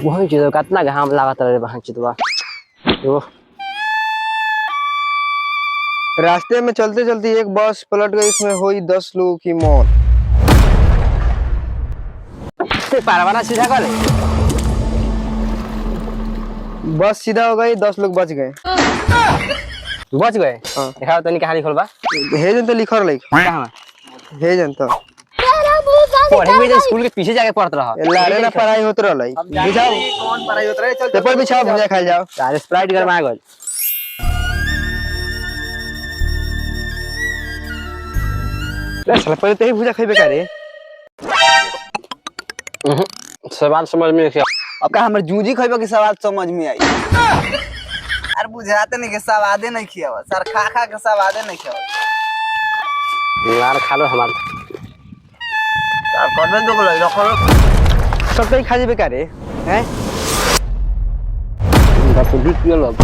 वही चीज कितना घाम लागत रहे वहां चितवा तो रास्ते में चलते चलते एक बस पलट गई, इसमें हुई 10 लोगों की मौत। पारवाना सीधा कर बस सीधा हो गई, 10 लोग बच गए। बच गए। हाँ। दिखाओ तनी कहानी खोलबा हे जन तो लिखल रही कहां हे जन तो पढ़े में स्कूल के पीछे जाके पढ़त रहा लारे ना पढ़ाई होत रहलै। बुझाओ कौन पढ़ाई होत रहे? चल पेपर बिछाओ, भुजा खा जाओ। सारे स्प्राइट घर में आ गए। ले साला पहले तो ही भुजा खइबे करे। सवाल समझ में नहीं अब का हमर जूजी खइबो के सवाल समझ में आई। अरे बुझाते नहीं के सवादे नहीं खियावा सर, खा खा के सवादे नहीं खियावा यार खा लो हमार यार करबे तो गलो रखो सब तो खा जेबे करे हैं। बाप दी पियो लो हम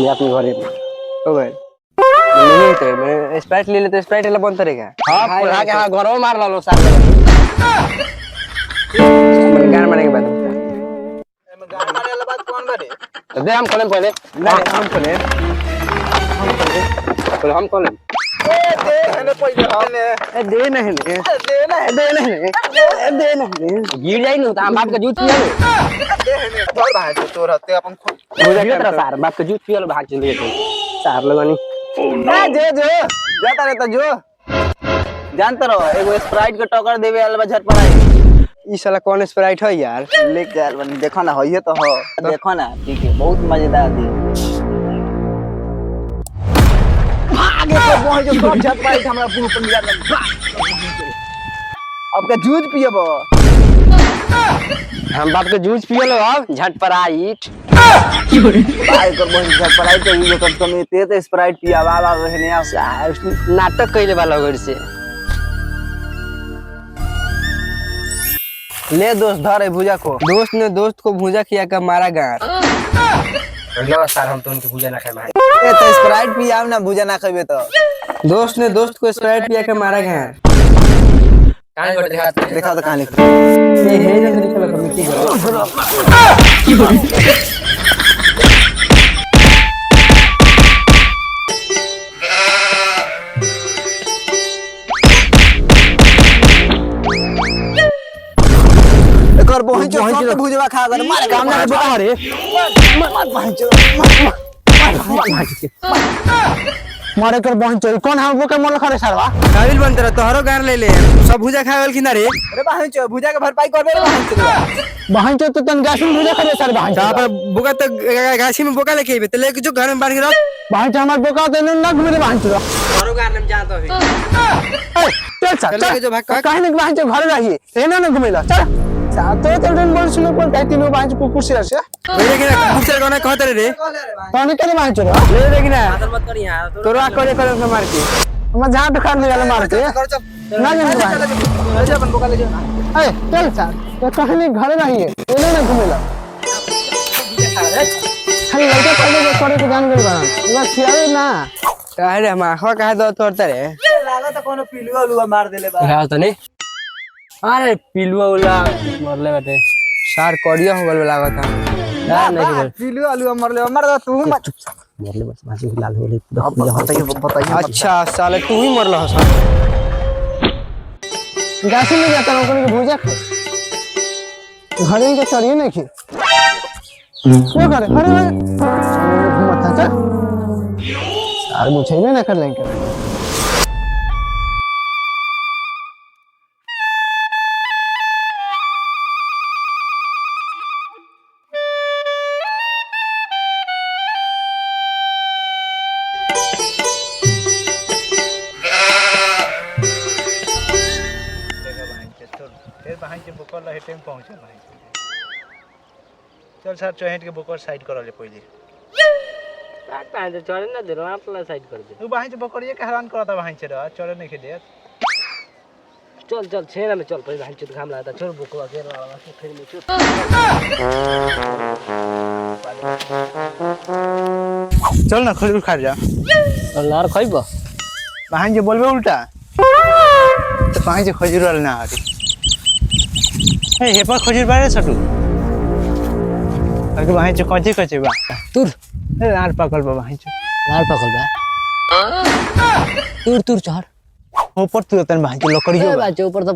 अपने घरे हो गए नहीं तो मैं स्प्राइट ले लेते, स्प्राइट वाला बंद करेगा। हां पुरा के हां घरो मार लो सारे मन गान मारने के बाद एमे गान मारे वाला बात कौन करे? दे हम खोलें पहले नहीं हम खोले पहले हम खोलें। दे हने पहिले हमने ए दे नहीं ले दे ना दे नहीं दे नहीं गिर जाई न त बाप के जूत पियो दे हने घर भाई तो तोर हते अपन खुद भुजा तेरा सार बाप के जूत पियो भाग चले तो सार लगनी ना जे जो जाता रे तो जो जानत रहो एगो स्प्राइट के टोकर देवे वाला झट पड़ाई। ई साला कौन स्प्राइट है यार? लेके आल बनी देखो ना होइए तो हो देखो ना ठीक है बहुत मजेदार दी आगे तो बहुत जो सब झट पड़ाई हमरा पूरा पर मिला अब का जूझ पियबो हम बाप के जूस पियो लो अब झट पराइट भाई कर बहुत झट पड़ाई तो ये कम कम ते स्प्राइट पिया बाबा रहने आ नाटक कइले वाला घर से ले दोस्त धर भुजा को दोस्त ने दोस्त को भुजा किया का मारा गार। पहले सार हम तो उनकी पूजा ना खाए ए तो स्प्राइट पिया ना भुजा ना खइबे तो दोस्त ने दोस्त को स्प्राइट पिया का मारा गार। कान कर देखा तो कहानी ये हे जन लिखल है मिट्टी कर बहुत जो सब भुजवा खा कर मार काम ना बता रे मत पहुंचो मारे कर बहन चोरी कौन हम वो के मन खरे सरवा काबिल बनते रह तोहरो गार ले ले सब भुजा खावल कि ना रे। अरे पहुंचो भुजा के भरपाई करबे रे पहुंचो बहन चो तो तन गाछी में भुजा खरे सर बहन का पर बोका तो गाछी में बोका लेके आबे तो लेके जो घर में बांध के रख बहन चो हमर बोका तो न घुमे बहन चो घरो गार में जात हो चल चल जो भाग काहे न बहन चो घर रही एना न घुमेला चल तो डन बोल सुनो पर कहती तीनों बहन चो कुकुर से मेरे के कुकुर से गाना कहत रे पानी करे बहन चो ले रे कि ना मत कर यहां तोरा करे के मार के हम जहां तो खान वाला मार के ना नहीं ले जा अपन बोका ले जा ए चल चल तो कहानी घर रही है एने न घुमेला खाली लड़के पहले करे के जान गई बा पूरा खियावे ना काहे रे हम आखवा काहे दो तोड़ते रे लागा तो कोनो पिलुआ उलुआ मार देले बा रहा तो नहीं अरे पिलुआ उला मरले बेटे सार कड़िया हो गल लागत ना नहीं पिलुआ उलुआ मर दो तू मत मरले बस भाजी लाल होले बताइए अच्छा साले तू ही मरला हो सार गाछी में जाता ओकरे के भुजा खा घरे के चढ़िए नहीं खी वो करे अरे मत था सार मुझे भी ना कर लेंगे चल सर चहेट के बकर साइड कर ले पहले काट दे चढ़े ना दे अपना साइड कर दे तू बाहिं से बकरिए के हैरान करता बाहिं से रह चढ़े नहीं खेले चल चल छेना में चल पहले भाई चुत घाम लागता छोड़ बुकवा के वाला फिर में चुत चल ना खजूर खा जा और लार खइबो बाहिं जे बोलबे उल्टा तो बाहिं जे खजूर वाला ना हरी हे पर खजूर बारे छटू अरे भाई जो कथी कचे बा तुर ए लार पकड़ बा भाई जो लार पकड़ बा तुर तुर चढ़ ऊपर तू तन भाई जो लकड़ी ए हो बाजे ऊपर तो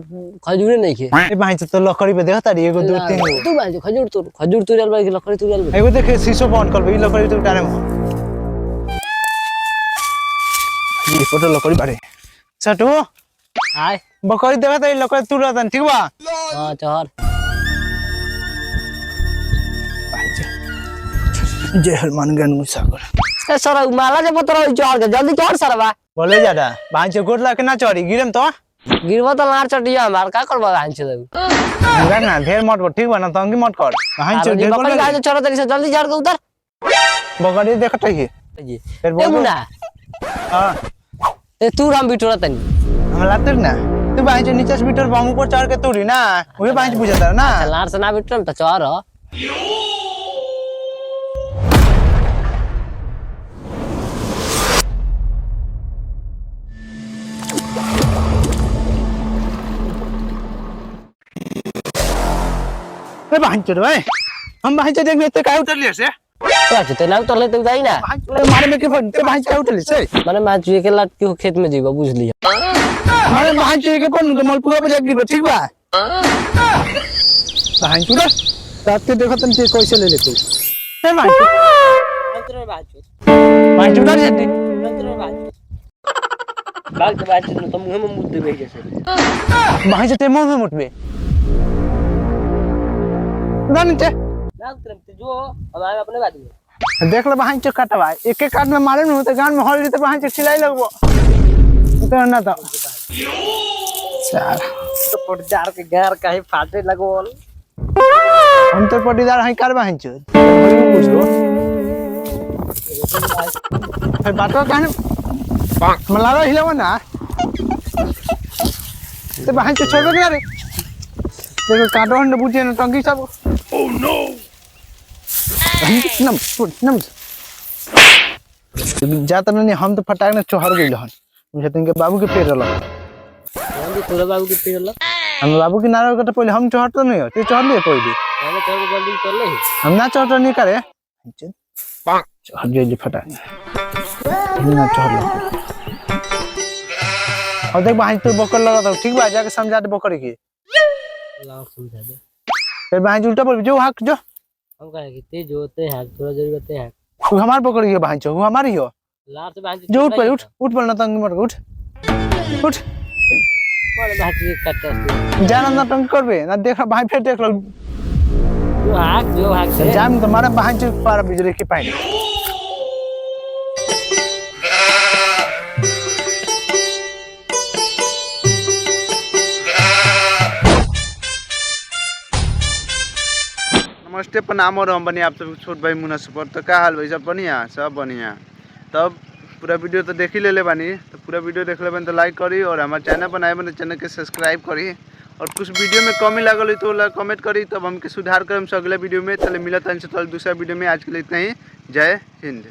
खजूर नहीं खे ए भाई तो लकड़ी पे देखता रे एगो दो तीन गो तू बाजे खजूर तुरल बा कि लकड़ी तुरल बा एगो देखे शीशो बंद कर बे लकड़ी तो टारे में ये फोटो लकड़ी बारे छटू आय बकरी देखता रे लकड़ी तुरतन ठीक बा हां चढ़ जय हनुमान ज्ञान मुसागर ए सर माला जे पत्र चढ़ के जल्दी चढ़ सरवा बोले ज्यादा भाई जो गोट ला के ना चढ़ी गिरम तो गिरवा तो लार चटिया हमार का करबा हां छे पूरा ना ढेर मत ठीक बा ना तंगी मत कर भाई जो ढेर बकरी गाय चढ़ तरी से जल्दी चढ़ के उतर बकरी देखत है जी फिर ए बोल मुन्ना हां ए तू हम बिटोरा तनी हम लाते ना तू भाई जो नीचे से बिटर बामू पर चढ़ के तोड़ी ना वही भाई बुझता ना लार से ना बिटरम त चढ़ ए भाई चढ़ भाई हम भाई देख लेते काय उतर लिया से अच्छा तो नाम तो ले तू जाई ना मारे में के फोन ते भाई काय उतर लिया से माने मां चुए के लाट के खेत में जीवा बुझ लिया मारे भाई चढ़ के फोन के मलपुरा पे जाके ठीक बा भाई चढ़ रात के देखत हम कैसे ले लेते ए भाई अंतरे भाई चढ़ जाते बाल के बात तो मुंह में मुद्दे बह जैसे भाई जते मुंह में मुटबे ना नीचे ना उतरम जो अब आए अपने बात में देख ले भाई चो काटवा एक एक काट में मारे न तो गान में हॉल तो भाई चो चिल्लाई लगबो तो ना तो चार तो पटजार के गार काहे फाटे लगोल हम तो पटीदार है कर भाई चो पूछ लो भाई बातो कहने मलावा हिलावा ना तो भाई चो छोड़ के रे देखो काटो हन बुझे न टंकी सब ओह नो नम जाता नहीं हम तो फटाक ने चोहर गइल हन मुझे तिनके बाबू के पेड़ रहल हम भी तोरा बाबू के पेड़ ल हम बाबू के नारा के पहले हम चोहर तो नहीं हो तू चोहर लिए पहले हम चल जल्दी कर ले हम ना चोहर नहीं करे चोहर गइल फटाक ना चोहर ले और देख भाई तू बकर लगा तो ठीक बा जाके समझा दे बकर की लाओ समझा दे फिर भाई उल्टा बोल जो हक जो हम कहे कि ते जोते हैं थोड़ा जरूरत है तू हमार पकड़ी है भाई चो वो हमारी हो लार से बांध जो उठ पर उठ बोलना तंग मत उठ उठ बोले भाई काटते जाना ना तंग करबे ना देख भाई फिर देख लो जो हाक से जाम तुम्हारे भाई चो पार बिजली के पानी नमस्ते प्रणाम और हम बनी आप सब छोट भाई मुन्ना सुपर तो क्या हाल भाई सब बढ़िया तब पूरा वीडियो तो देख ही ले बानी तो पूरा वीडियो देख ले तो लाइक करी और हमारे चैनल पर आए बने चैनल के सब्सक्राइब करी और कुछ वीडियो में कमी लागल तो कमेंट करी तब हमके सुधार कर अगले वीडियो में चले मिलता है दूसरा वीडियो में आज के लिए इतना ही जय हिंद।